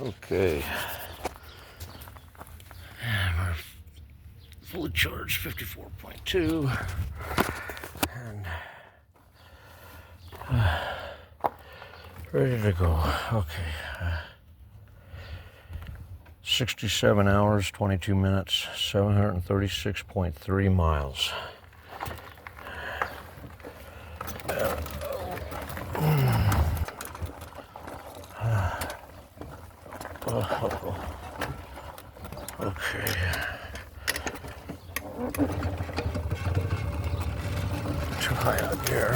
Okay. We're fully charged, 54.2. And ready to go. Okay. 67 hours, 22 minutes, 736.3 miles. Okay. Too high out there.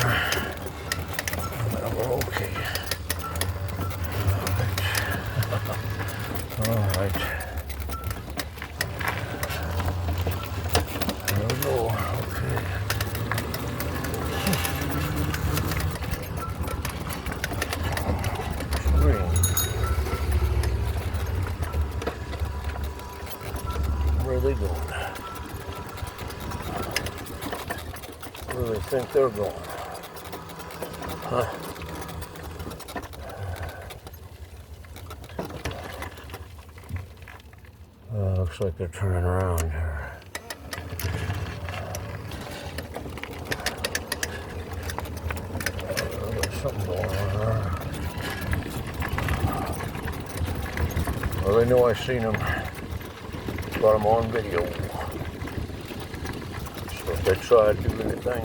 We're okay. All right. There we go. Okay. Green. Where are they going? Where do they think they're going? Huh? Looks like they're turning around here. There's something going on there. Well, they know I seen them. Got them on video. So if they try to do anything,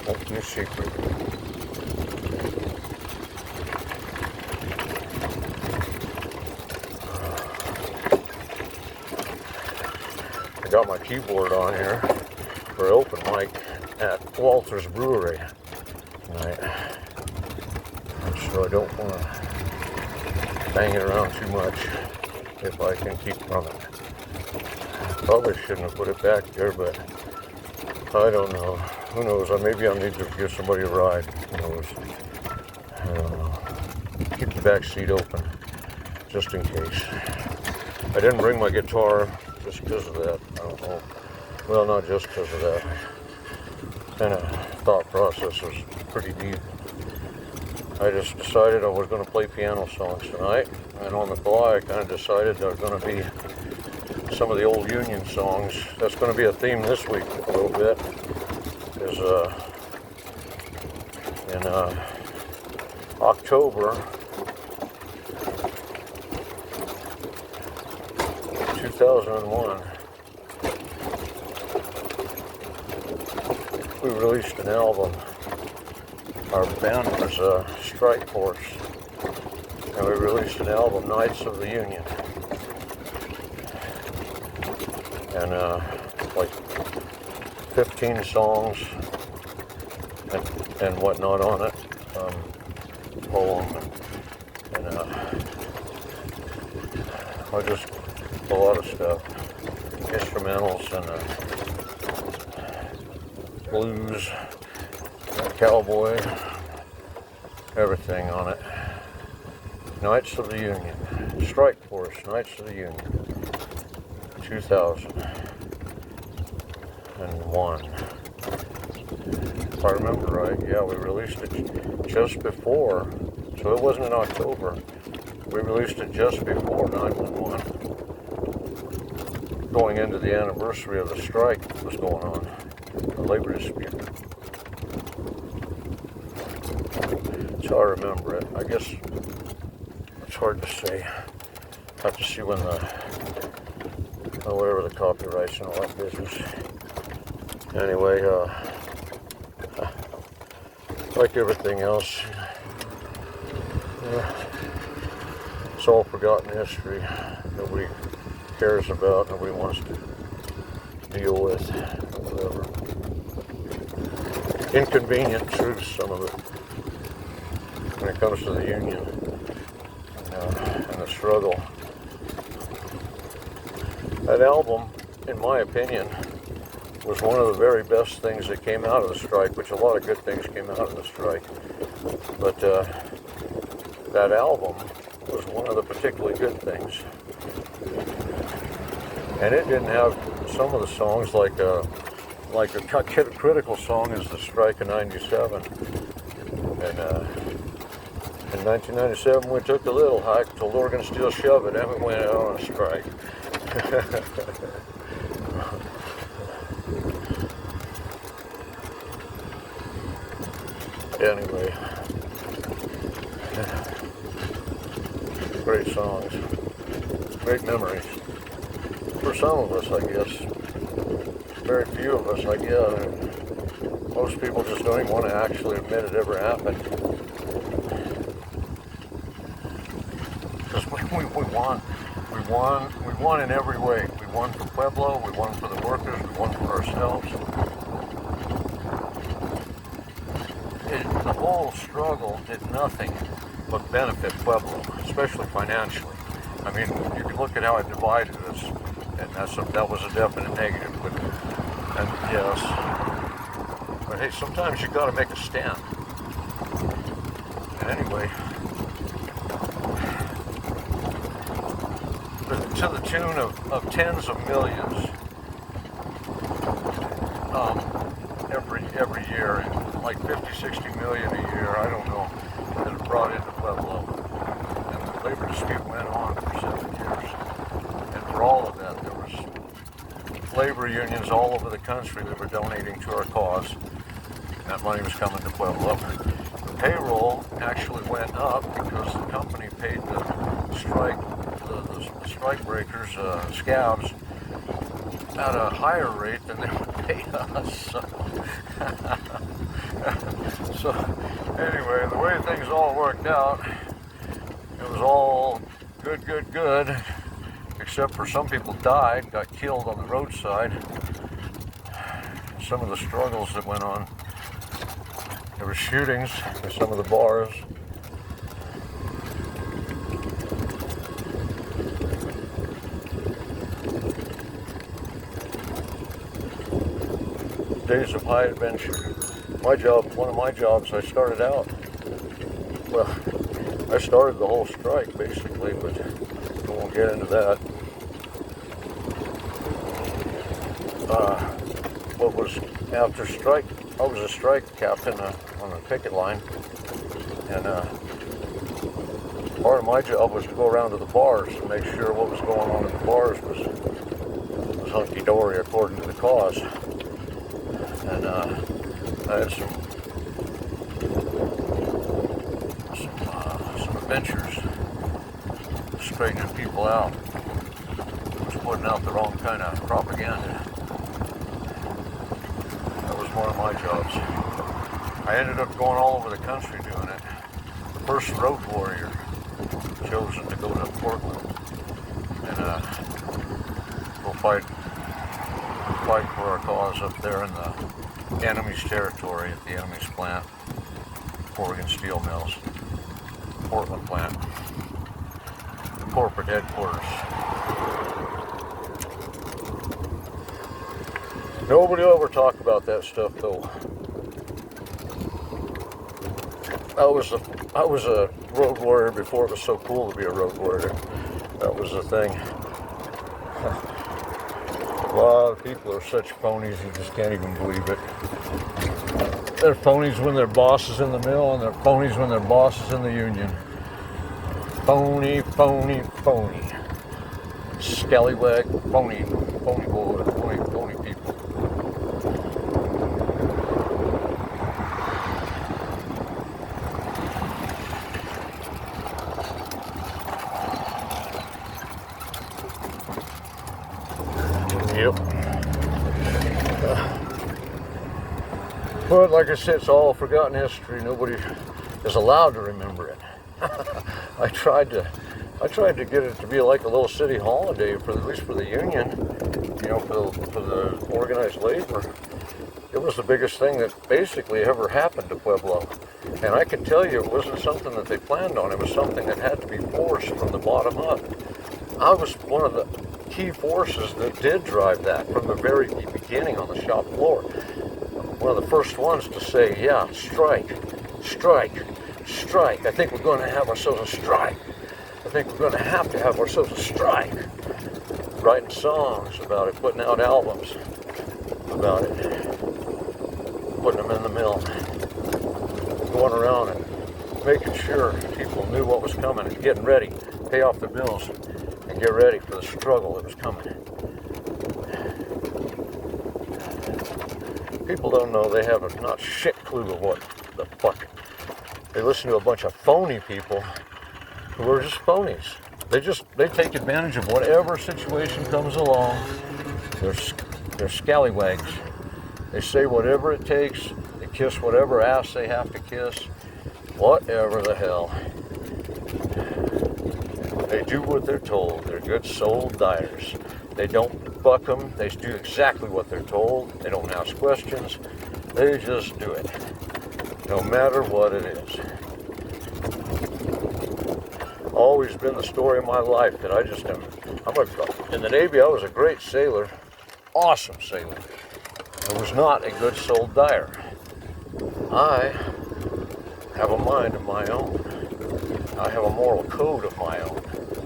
won't be a secret. I got my keyboard on here for open mic at Walter's Brewery tonight. So I don't want to bang it around too much if I can keep from it. Probably shouldn't have put it back there, but I don't know. Who knows? Maybe I need to give somebody a ride. Who knows? I don't know. Keep the back seat open just in case. I didn't bring my guitar just because of that. I don't know. Well, not just because of that. Kind of thought process was pretty deep. I just decided I was going to play piano songs tonight, and on the fly I kind of decided there was going to be some of the old Union songs. That's going to be a theme this week a little bit, is in October 2001, we released an album. Our band was Strike Force, and we released an album, Knights of the Union, and like 15 songs and whatnot on it, poem and just a lot of stuff, instrumentals and blues, cowboy, everything on it. Knights of the Union, Strike Force, Knights of the Union, 2001. If I remember right, yeah, we released it just before, so it wasn't in October. We released it just before 9/11, going into the anniversary of the strike that was going on, the labor dispute. That's how I remember it. I guess it's hard to say. Have to see when whatever the copyrights and all that business. Anyway, like everything else, it's all forgotten history. Nobody cares about, nobody wants to deal with, whatever. Inconvenient truths, some of it, when it comes to the Union and the struggle. That album, in my opinion, was one of the very best things that came out of the strike, which a lot of good things came out of the strike. But that album was one of the particularly good things. And it didn't have some of the songs like a critical song is The Strike of '97. And 1997, we took the little hike, told Oregon Steel shove it, and we went out on a strike. Anyway, great songs, great memories. For some of us, I guess. Very few of us, like, yeah, most people just don't even want to actually admit it ever happened. Because we won in every way. We won for Pueblo, we won for the workers, we won for ourselves. The whole struggle did nothing but benefit Pueblo, especially financially. I mean, you can look at how it divided us, and that was a definite negative. And yes, but hey, sometimes you got to make a stand. And anyway, to the tune of tens of millions every year, like 50, 60 million a year, I don't know, that are brought into Pueblo. And the labor dispute went on for 7 years. And for all of that, there was labor unions all over the country that were donating to our cause. And that money was coming to Pueblo. The payroll actually went up because the company paid the strike breakers, scabs, at a higher rate than they would pay us. So anyway, the way things all worked out, it was all good, except for some people died, got killed on the roadside. Some of the struggles that went on, there were shootings in some of the bars. Days of high adventure. One of my jobs, I started out, well, I started the whole strike basically, but I won't get into that. What was after strike, I was a strike captain on a picket line, and part of my job was to go around to the bars and make sure what was going on at the bars was hunky-dory according to the cause. And I had some adventures straightening people out, just putting out the wrong kind of propaganda. That was one of my jobs. I ended up going all over the country doing it. The first road warrior chosen to go to Portland and go fight for our cause up there in the enemy's territory at the enemy's plant, Oregon Steel Mills, Portland plant, the corporate headquarters. Nobody will ever talk about that stuff though. I was a road warrior before it was so cool to be a road warrior. That was the thing. A lot of people are such phonies, you just can't even believe it. They're phonies when their boss is in the mill, and they're phonies when their boss is in the union. Phony, phony, phony. Scallywag, phony boy, phony people. Yep. But like I said, it's all forgotten history. Nobody is allowed to remember it. I tried to get it to be like a little city holiday, at least for the union, for the organized labor. It was the biggest thing that basically ever happened to Pueblo. And I can tell you it wasn't something that they planned on. It was something that had to be forced from the bottom up. I was one of the key forces that did drive that from the very beginning on the shop floor. One of the first ones to say, yeah, strike. I think we're going to have ourselves a strike. I think we're going to have ourselves a strike. Writing songs about it, putting out albums about it, putting them in the mill, going around and making sure people knew what was coming and getting ready, pay off their bills, and get ready for the struggle that was coming. People don't know, they have a not shit clue of what the fuck. They listen to a bunch of phony people who are just phonies. They take advantage of whatever situation comes along. They're scallywags. They say whatever it takes. They kiss whatever ass they have to kiss. Whatever the hell. They do what they're told. They're good soul dyers. They don't buck them. They do exactly what they're told. They don't ask questions. They just do it. No matter what it is. Always been the story of my life that in the Navy I was a great sailor. Awesome sailor. I was not a good soul dyer. I have a mind of my own. I have a moral code of my own,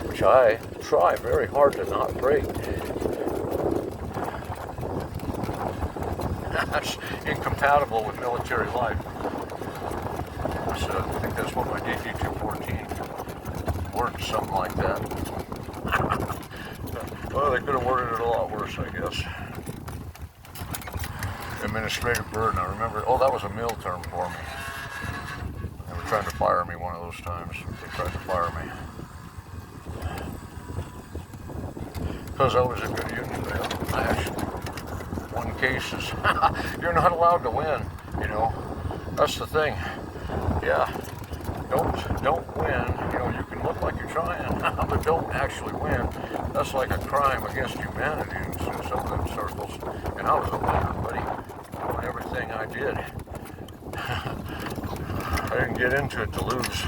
which I try very hard to not break. That's incompatible with military life. So I think that's what my DD-214 worded, something like that. Well, they could have worded it a lot worse, I guess. Administrative burden, I remember, that was a mill term for me. They were trying to fire me one of those times. They tried to fire me. Because I was a good union man. I actually won cases. You're not allowed to win, you know. That's the thing. Yeah. Don't win. You know, you can look like you're trying, but don't actually win. That's like a crime against humanity in some of them circles. And I was a winner, buddy. Doing everything I did. I didn't get into it to lose.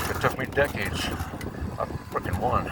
It took me decades. I freaking won.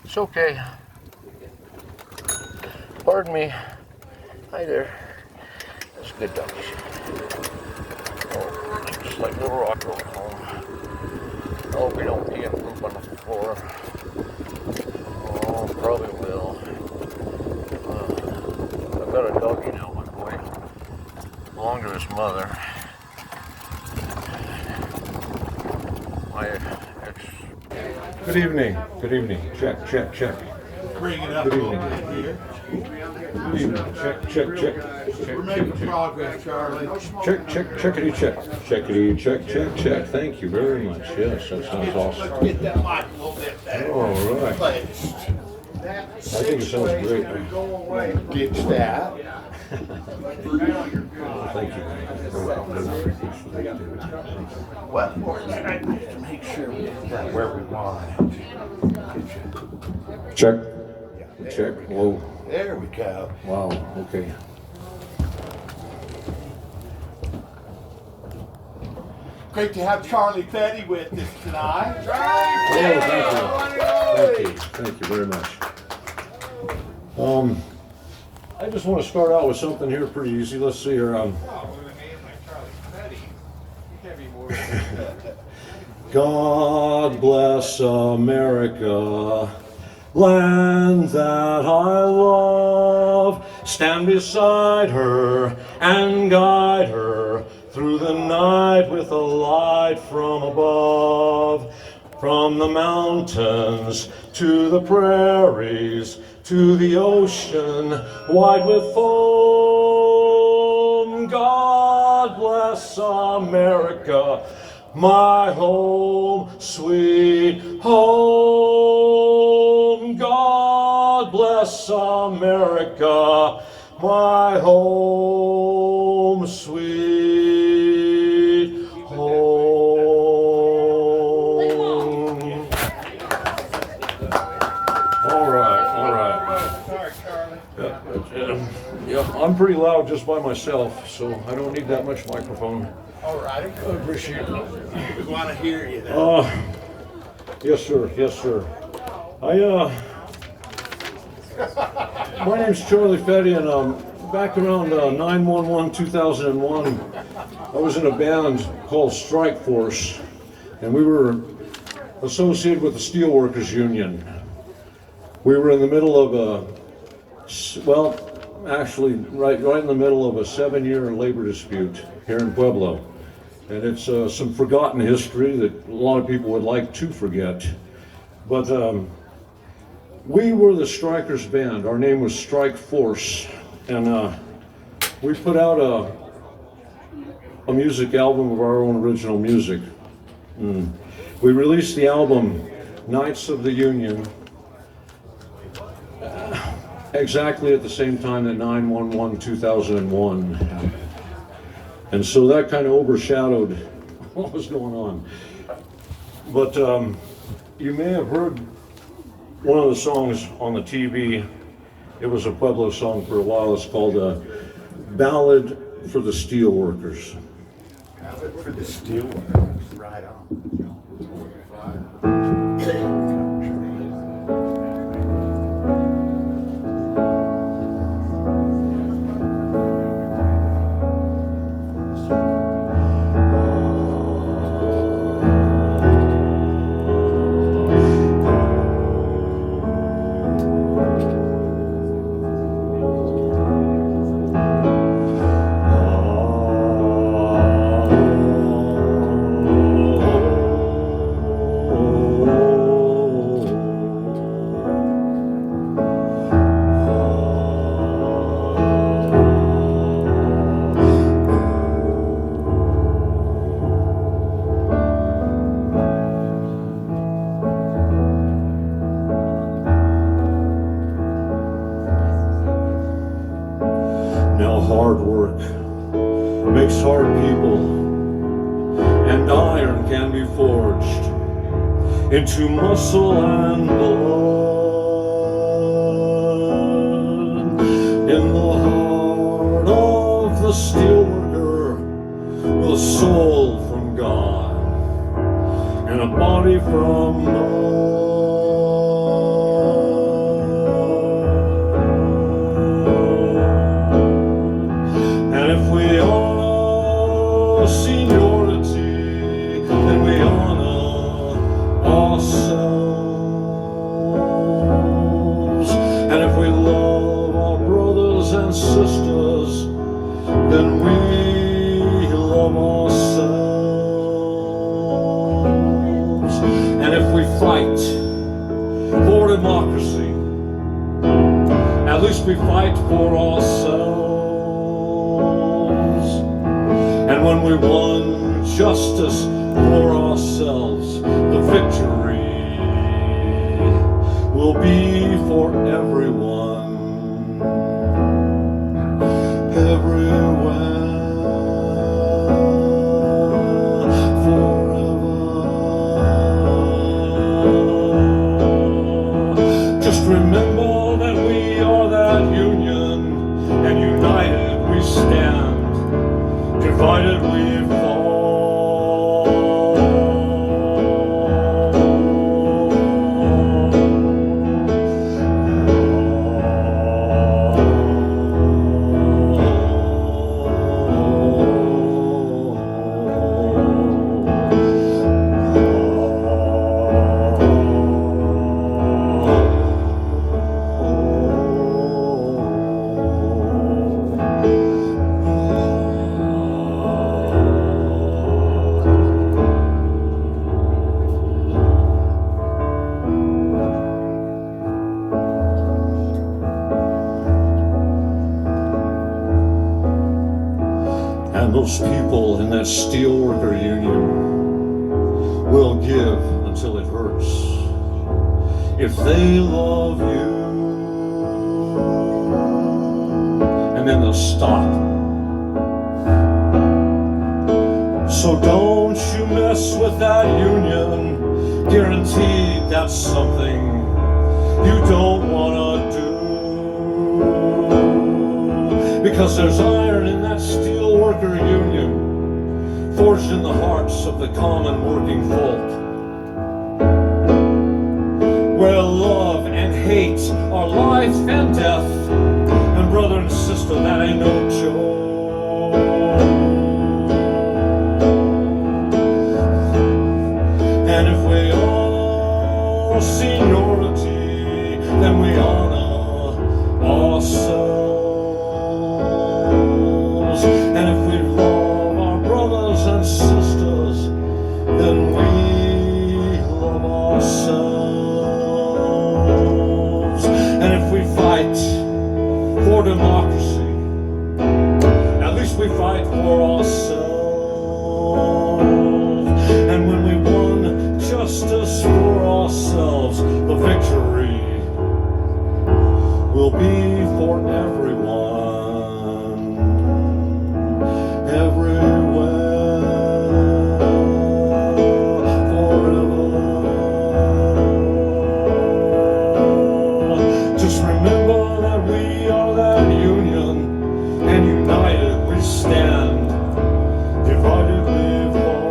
It's okay. Pardon me. Hi there. That's good doggies. Oh, just like little rock going home. I hope we don't pee and poop on the floor. Oh, probably will. I've got a doggy now, my boy. Belonged to his mother. My ex. Good evening. Good evening. Check. Bring it up Good a evening. little bit here. Good evening. Check. We're making progress, Charlie. Check. Thank you very much. Yes, that sounds awesome. Let's get that mic a little bit better. All right. Placed. I think it sounds great. Ditch that. Thank you. Well, to make sure we get that where we want it. Check. Whoa. There we go. Wow. Okay. Great to have Charlie Fetty with us tonight. Thank you very much. I just want to start out with something here pretty easy. Let's see here. God bless America, land that I love. Stand beside her and guide her through the night with a light from above. From the mountains to the prairies to the ocean wide with foam. God bless America, my home, sweet home. God bless bless America, my home, sweet home. All right. Yeah, I'm pretty loud just by myself, so I don't need that much microphone. All right. I appreciate it. We want to hear you. Then. Yes, sir. My name's Charlie Fetty, and back around 9/11/2001, I was in a band called Strike Force, and we were associated with the Steelworkers Union. We were in the middle of right in the middle of a 7-year labor dispute here in Pueblo. And it's some forgotten history that a lot of people would like to forget. But we were the Strikers band. Our name was Strike Force. And we put out a music album of our own original music. We released the album Knights of the Union exactly at the same time that 9/11/2001 happened. And so that kind of overshadowed what was going on. But you may have heard one of the songs on the TV. It was a Pueblo song for a while. It's called Ballad for the Steelworkers. Ballad for the Steelworkers. Right on. Now hard work makes hard people, and iron can be forged into muscle and blood. In the heart of the steelworker with a soul from God and a body from mud. If we honor seniority, then we honor ourselves. And if we love our brothers and sisters, then we love ourselves. And if we fight for democracy, at least we fight for ourselves. And when we won justice for ourselves, the victory will be for everyone, everywhere, forever. Just remember that we are that union, and united we stand. Divided we fall. And those people in that steelworker union will give until it hurts. If they love you, and then they'll stop. So don't you mess with that union. Guaranteed that's something you don't want to do. Because there's iron in that steel worker union, forged in the hearts of the common working folk, where love and hate are life and death. And brother and sister, that ain't no joke. And if we honor seniority, then we honor ourselves. And if we love our brothers and sisters, then we love ourselves. And if we fight for democracy, at least we fight for ourselves. And when we won justice for ourselves, the victory will be for everyone, everywhere, forever. Just remember that we are that union, and united we stand, divided we fall.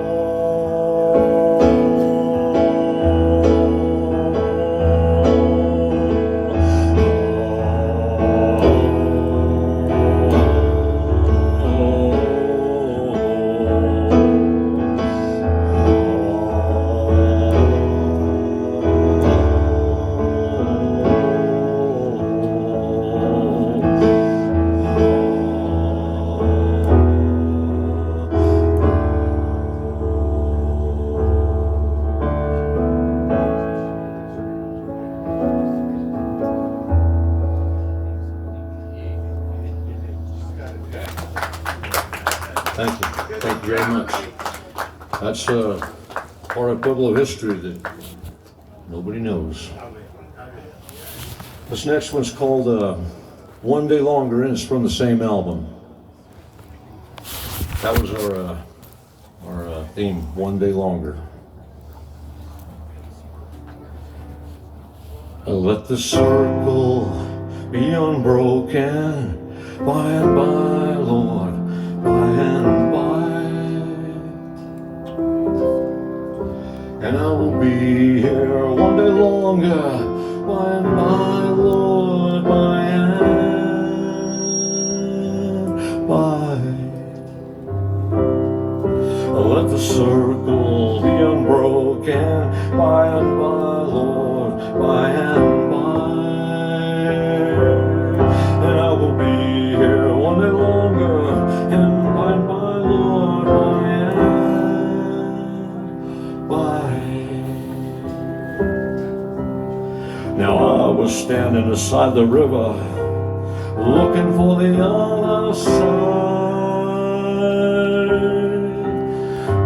Thank you. Thank you very much. That's part of Pueblo history that nobody knows. This next one's called One Day Longer, and it's from the same album. That was our theme, One Day Longer. Let the circle be unbroken by and by, Lord, by and by, and I will be here one day longer, by and by, Lord, by and by. Let the circle be unbroken, by and by, Lord, by and by, and I will be here one day longer, and by and by, Lord, by and by. Now I was standing beside the river, looking for the other side,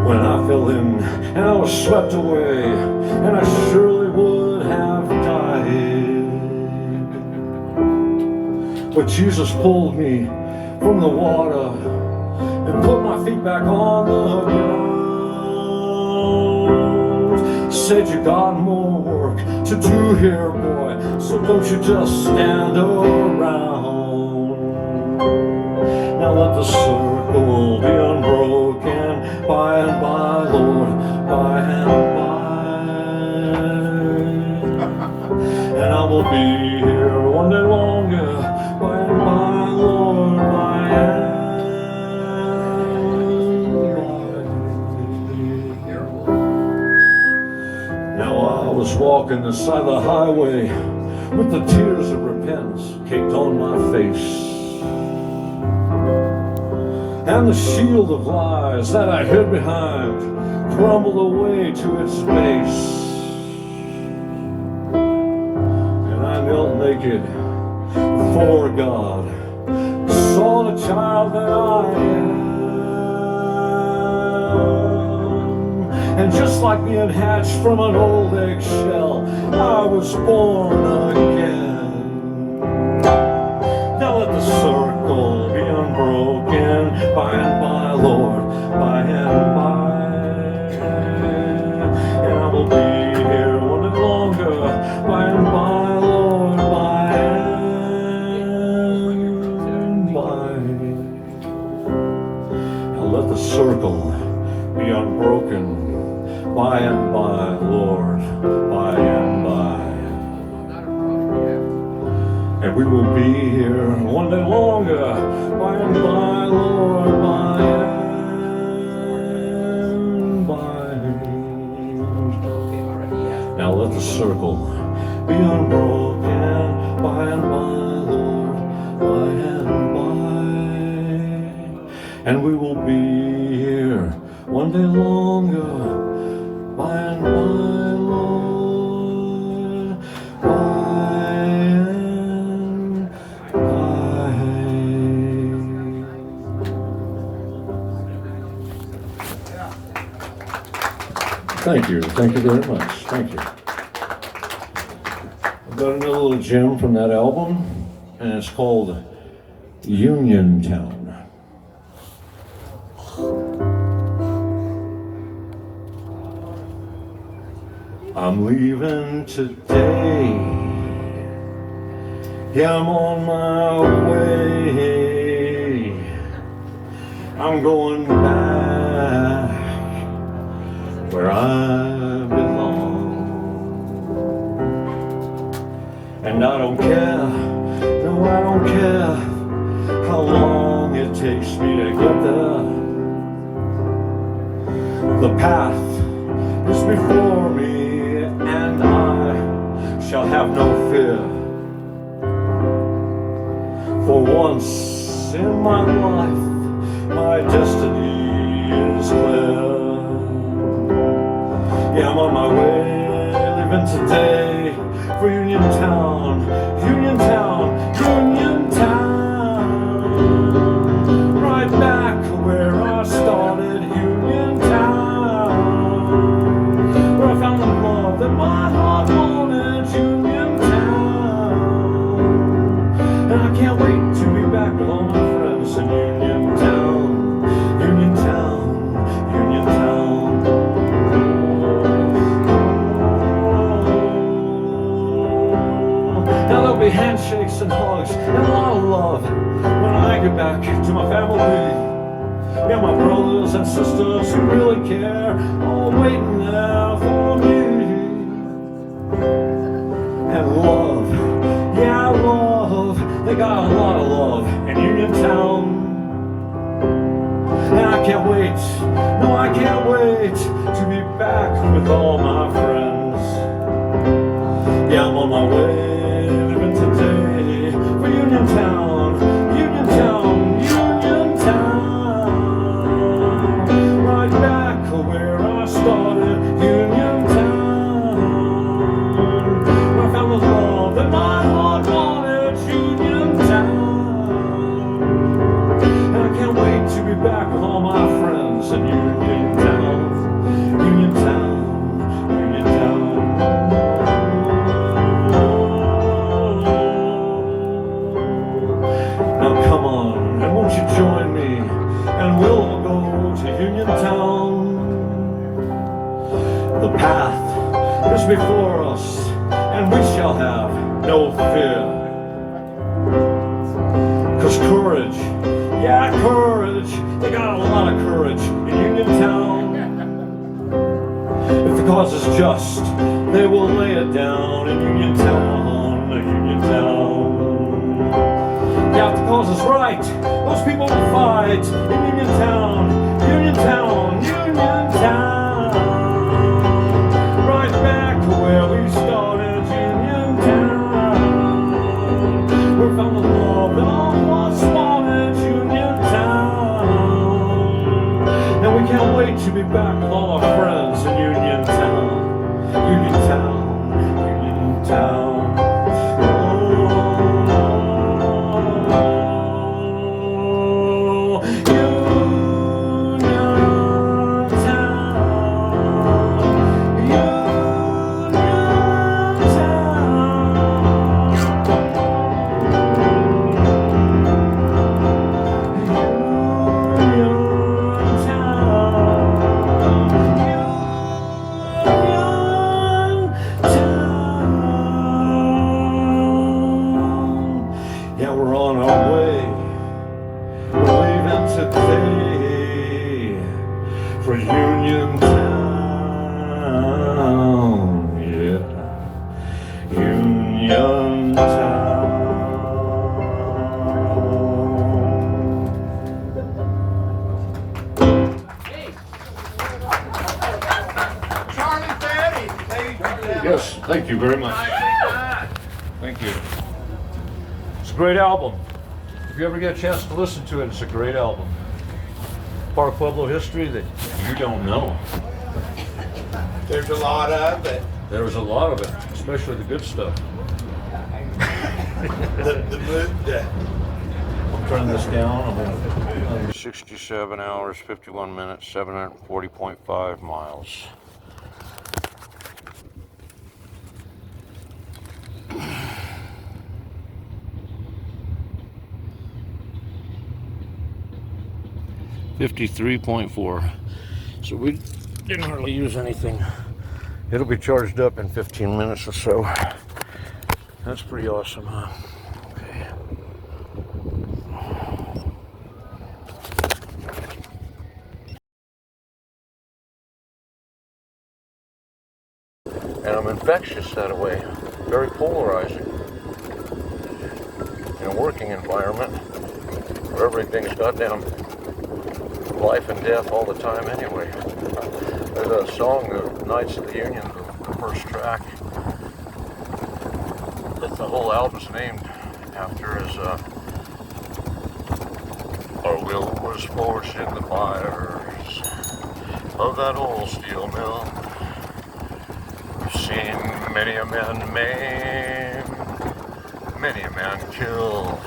when I fell in and I was swept away, and I surely would have died. But Jesus pulled me from the water and put my feet back on the ground. Said, you got more work to do here, boy, so don't you just stand around. Now let the circle be unbroken, by and by, Lord, by and by, and I will be here one day longer, by and by, Lord, by and by. Now I was walking the side of the highway with the tears of repentance caked on my face, and the shield of lies that I hid behind crumbled away to its base. And I knelt naked before God, saw the child that I am, and just like being hatched from an old eggshell, I was born again. Now let the circle and we will be here one day longer, by and by, Lord, by and by. Now let the circle be unbroken, by and by, Lord, by and by. And we will be here one day longer, by and by, Lord, by and by. Thank you very much, thank you. I've got another little gem from that album, and it's called Uniontown. I'm leaving today, yeah, I'm on my way. I'm going back where I belong. And I don't care, no, I don't care how long it takes me to get there. The path is before me, and I shall have no fear. For once in my life, my destiny is clear. Yeah, I'm on my way, leaving today for Uniontown, Uniontown, Uniontown. Right back where I started, Uniontown, where I found the love that my heart wanted, Uniontown. And I can't wait to be back with all my friends in Uniontown, Uniontown, Uniontown. Now there'll be handshakes and hugs and a lot of love when I get back to my family. Yeah, my brothers and sisters who really care, all waiting there for me. And love, yeah, love, they got a lot of love in Uniontown. And I can't wait, no, I can't wait to be back with all my friends. Yeah, I'm on my way, living today for Uniontown, Uniontown, Uniontown. Right back where I started, Uniontown. Where I found the love that my heart wanted, Uniontown. And I can't wait to be back with all my friends in Uniontown, Uniontown, Uniontown. Now come on, and won't you join me, and we'll all go to Uniontown. The path is before us, and we shall have no fear. 'Cause courage, yeah, courage, they got a lot of courage in Uniontown. If the cause is just, they will lay it down in Uniontown, Uniontown. Yeah, if the cause is right, those people will fight in Uniontown, Uniontown, Uniontown. Right back where we started, Uniontown. We found the love that all of us wanted, Uniontown. And we can't wait to be back with all our friends in Uniontown, Uniontown, Uniontown. Yeah, we're on our way. We're leaving today for Uniontown. Yeah, Uniontown. Thank you very much. Thank you. It's a great album. If you ever get a chance to listen to it, it's a great album. Part of Pueblo history that you don't know. There's a lot of it. There was a lot of it, especially the good stuff. I'll turn this down. I'm gonna 67 hours, 51 minutes, 740.5 miles. $53.4. So we didn't hardly use anything. It'll be charged up in 15 minutes or so. That's pretty awesome, huh? Okay. And I'm infectious that way. Very polarizing. In a working environment where everything's goddamn life and death all the time anyway. There's a song, the Knights of the Union, the first track, that the whole album's named after is our will was forged in the fires of that old steel mill. We've seen many a man maimed, many a man killed.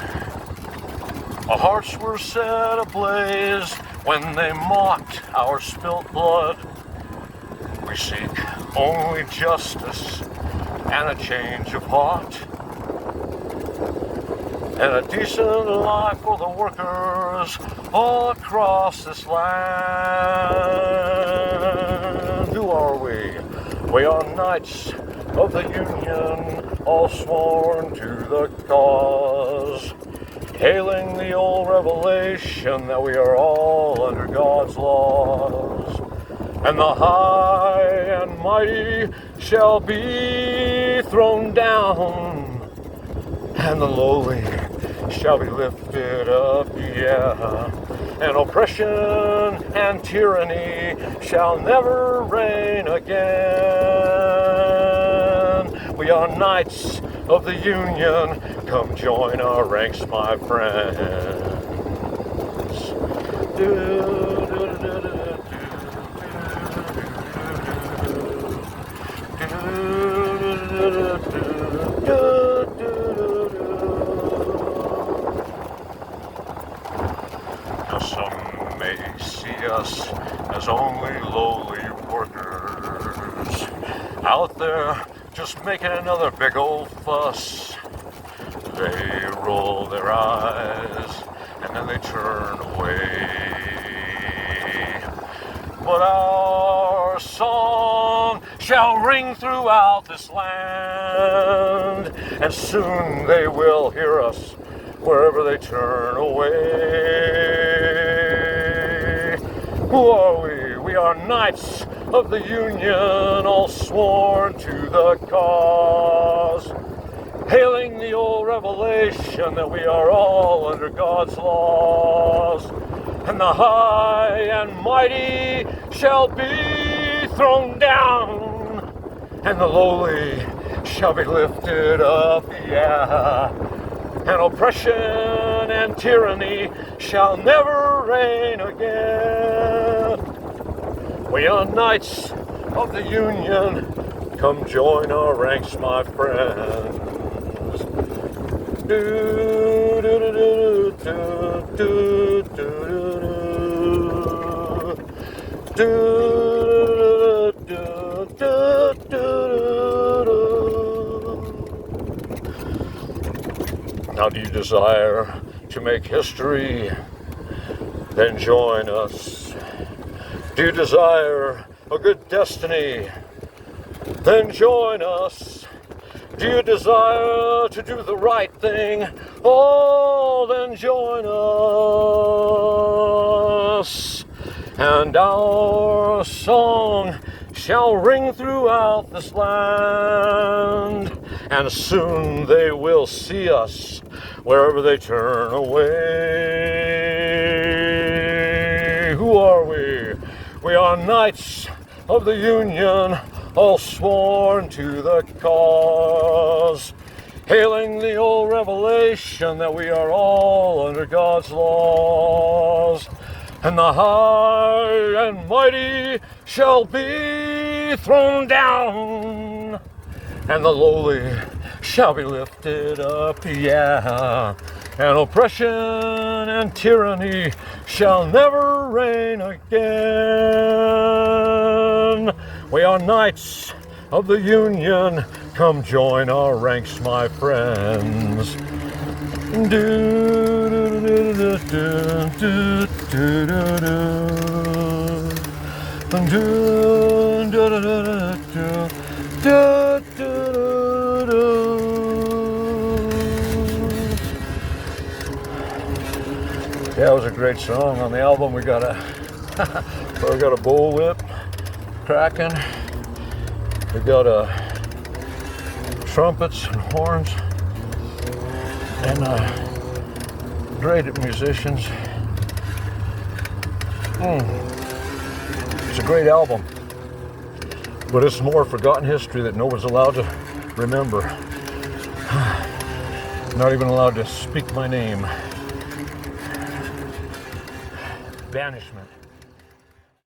Our hearts were set ablaze when they mocked our spilt blood. We seek only justice and a change of heart, and a decent life for the workers all across this land. Who are we? We are knights of the Union, all sworn to the cause, hailing the old revelation that we are all under God's laws. And the high and mighty shall be thrown down, and the lowly shall be lifted up, yeah. And oppression and tyranny shall never reign again. We are knights of the Union, come join our ranks, my friends. Now some may see us as only lowly workers out there just making another big old fuss. They roll their eyes and then they turn away. But our song shall ring throughout this land, and soon they will hear us wherever they turn away. Who are we? We are knights of the Union, all sworn to the cause, hailing the old revelation that we are all under God's laws. And the high and mighty shall be thrown down, and the lowly shall be lifted up, yeah. And oppression and tyranny shall never reign again. We are knights of the Union, come join our ranks, my friends. Now do you desire to make history? Then join us. Do you desire a good destiny? Then join us. Do you desire to do the right thing? Oh, then join us. And our song shall ring throughout this land, and soon they will see us wherever they turn away. Who are we? We are knights of the Union, all sworn to the cause, hailing the old revelation that we are all under God's laws, and the high and mighty shall be thrown down, and the lowly shall be lifted up, yeah, and oppression and tyranny shall never reign again. We are knights of the Union, come join our ranks, my friends. Do, do, do, do, do, do, do, do, do, do, do, do. Yeah, it was a great song. On the album we got a bullwhip cracking. We got trumpets and horns and great musicians. It's a great album, but it's more forgotten history that no one's allowed to remember. Not even allowed to speak my name. Banishment.